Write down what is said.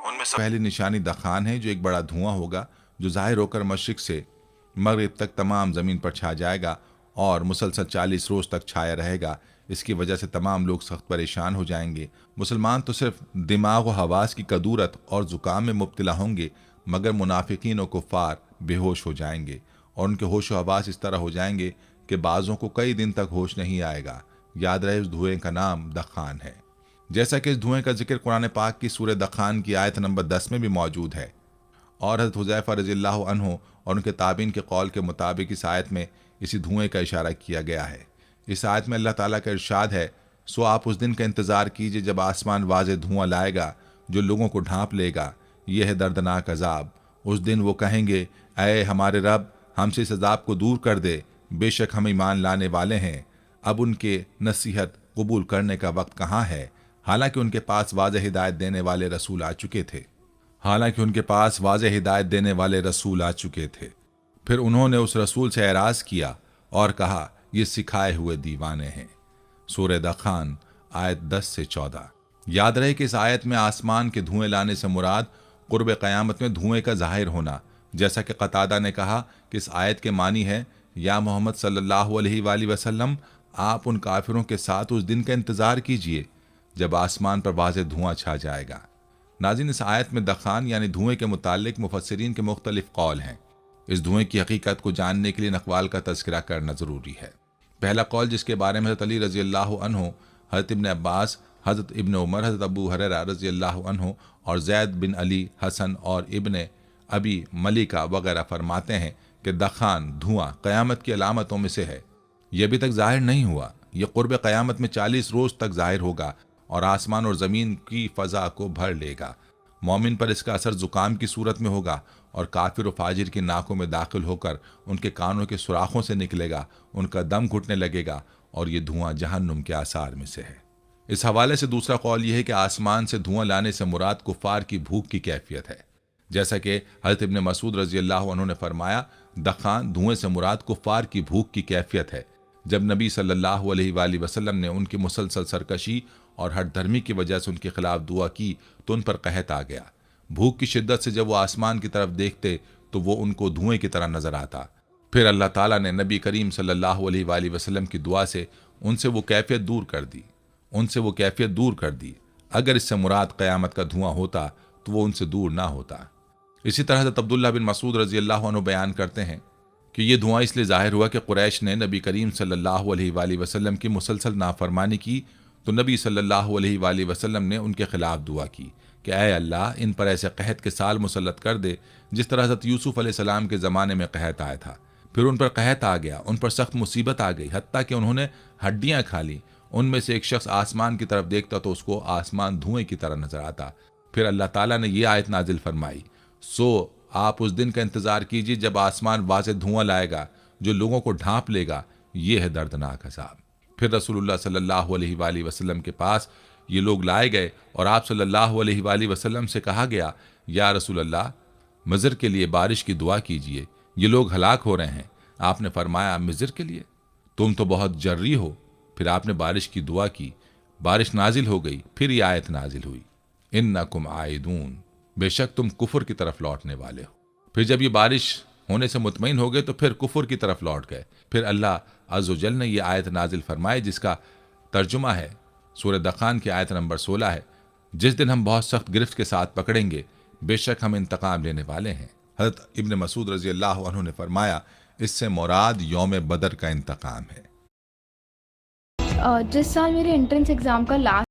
ان میں پہلی نشانی دخان ہے، جو ایک بڑا دھواں ہوگا جو ظاہر ہو کر مشرق سے مغرب تک تمام زمین پر چھا جائے گا اور مسلسل 40 روز تک چھایا رہے گا۔ اس کی وجہ سے تمام لوگ سخت پریشان ہو جائیں گے۔ مسلمان تو صرف دماغ و حواس کی کدورت اور زکام میں مبتلا ہوں گے، مگر منافقین و کفار بے ہوش ہو جائیں گے، اور ان کے ہوش و حواس اس طرح ہو جائیں گے کہ بعضوں کو کئی دن تک ہوش نہیں آئے گا۔ یاد رہے اس دھوئیں کا نام دخان ہے، جیسا کہ اس دھوئیں کا ذکر قرآن پاک کی سورہ دخان کی آیت نمبر 10 میں بھی موجود ہے، اور حضرت حذیفہ رضی اللہ عنہ اور ان کے تابعین کے قول کے مطابق اس آیت میں اسی دھوئیں کا اشارہ کیا گیا ہے۔ اس آیت میں اللہ تعالیٰ کا ارشاد ہے، سو آپ اس دن کا انتظار کیجئے جب آسمان واضح دھواں لائے گا جو لوگوں کو ڈھانپ لے گا، یہ ہے دردناک عذاب۔ اس دن وہ کہیں گے، اے ہمارے رب، ہم سے اس عذاب کو دور کر دے، بے شک ہم ایمان لانے والے ہیں۔ اب ان کے نصیحت قبول کرنے کا وقت کہاں ہے، حالانکہ ان کے پاس واضح ہدایت دینے والے رسول آ چکے تھے۔ پھر انہوں نے اس رسول سے اعراض کیا اور کہا، یہ سکھائے ہوئے دیوانے ہیں۔ سورہ دخان آیت 10 سے 14۔ یاد رہے کہ اس آیت میں آسمان کے دھوئیں لانے سے مراد قرب قیامت میں دھوئیں کا ظاہر ہونا، جیسا کہ قتادہ نے کہا کہ اس آیت کے معنی ہے، یا محمد صلی اللہ علیہ وآلہ وسلم، آپ ان کافروں کے ساتھ اس دن کا انتظار کیجئے جب آسمان پر واضح دھواں چھا جائے گا۔ ناظرین، اس آیت میں دخان یعنی دھوئیں کے متعلق مفسرین کے مختلف قول ہیں۔ اس دھوئیں کی حقیقت کو جاننے کے لیے ان اقوال کا تذکرہ کرنا ضروری ہے۔ پہلا قول، جس کے بارے میں حضرت علی رضی اللہ عنہ، حضرت ابن عباس، حضرت ابن عمر، حضرت ابو ہریرہ رضی اللہ عنہ اور زید بن علی، حسن اور ابن ابی ملیکہ وغیرہ فرماتے ہیں کہ دخان دھواں قیامت کی علامتوں میں سے ہے۔ یہ ابھی تک ظاہر نہیں ہوا، یہ قرب قیامت میں 40 روز تک ظاہر ہوگا اور آسمان اور زمین کی فضا کو بھر لے گا۔ مومن پر اس کا اثر زکام کی صورت میں ہوگا اور کافر و فاجر کی ناکوں میں داخل ہو کر ان کے کانوں کے سوراخوں سے نکلے گا، ان کا دم گھٹنے لگے گا، اور یہ دھواں جہنم کے آثار میں سے ہے۔ اس حوالے سے دوسرا قول یہ ہے کہ آسمان سے دھواں لانے سے مراد کفار کی بھوک کی کیفیت ہے، جیسا کہ حضرت ابن مسعود رضی اللہ عنہ نے فرمایا، دخان دھوئیں سے مراد کفار کی بھوک کی کیفیت ہے۔ جب نبی صلی اللہ علیہ وآلہ وسلم نے ان کی مسلسل سرکشی اور ہٹ دھرمی کی وجہ سے ان کے خلاف دعا کی تو ان پر قحط آ گیا۔ بھوک کی شدت سے جب وہ آسمان کی طرف دیکھتے تو وہ ان کو دھوئیں کی طرح نظر آتا۔ پھر اللہ تعالیٰ نے نبی کریم صلی اللہ علیہ وآلہ وسلم کی دعا سے ان سے وہ کیفیت دور کر دی۔ اگر اس سے مراد قیامت کا دھواں ہوتا تو وہ ان سے دور نہ ہوتا۔ اسی طرح حضرت عبداللہ بن مسعود رضی اللہ عنہ بیان کرتے ہیں کہ یہ دھواں اس لیے ظاہر ہوا کہ قریش نے نبی کریم صلی اللہ علیہ وآلہ وسلم کی مسلسل نافرمانی کی، تو نبی صلی اللہ علیہ وآلہ وسلم نے ان کے خلاف دعا کی کہ اے اللہ، ان پر ایسے قحط کے سال مسلط کر دے جس طرح حضرت یوسف علیہ السلام کے زمانے میں قحط آیا تھا۔ پھر ان پر قحط آ گیا، ان پر سخت مصیبت آ گئی، حتیٰ کہ انہوں نے ہڈیاں کھا لیں۔ ان میں سے ایک شخص آسمان کی طرف دیکھتا تو اس کو آسمان دھوئیں کی طرح نظر آتا۔ پھر اللہ تعالیٰ نے یہ آیت نازل فرمائی، سو آپ اس دن کا انتظار کیجیے جب آسمان واضح دھواں لائے گا جو لوگوں کو ڈھانپ لے گا، یہ ہے دردناک عذاب۔ پھر رسول اللہ صلی اللہ علیہ وآلہ وسلم کے پاس یہ لوگ لائے گئے اور آپ صلی اللہ علیہ وآلہ وسلم سے کہا گیا، یا رسول اللہ، مضر کے لیے بارش کی دعا کیجئے، یہ لوگ ہلاک ہو رہے ہیں۔ آپ نے فرمایا، مضر کے لیے؟ تم تو بہت جری ہو۔ پھر آپ نے بارش کی دعا کی، بارش نازل ہو گئی۔ پھر یہ آیت نازل ہوئی، انکم عائدون، بے شک تم کفر کی طرف لوٹنے والے ہو۔ پھر جب یہ بارش ہونے سے مطمئن ہو گئے تو پھر کفر کی طرف لوٹ گئے۔ پھر اللہ عز و جل نے یہ آیت نازل فرمائی جس کا ترجمہ ہے، سورہ دخان کی آیت نمبر 16 ہے، جس دن ہم بہت سخت گرفت کے ساتھ پکڑیں گے، بے شک ہم انتقام لینے والے ہیں۔ حضرت ابن مسعود رضی اللہ عنہ نے فرمایا، اس سے مراد یوم بدر کا انتقام ہے۔ جس سال میرے انٹرنس ایگزام کا لاسٹ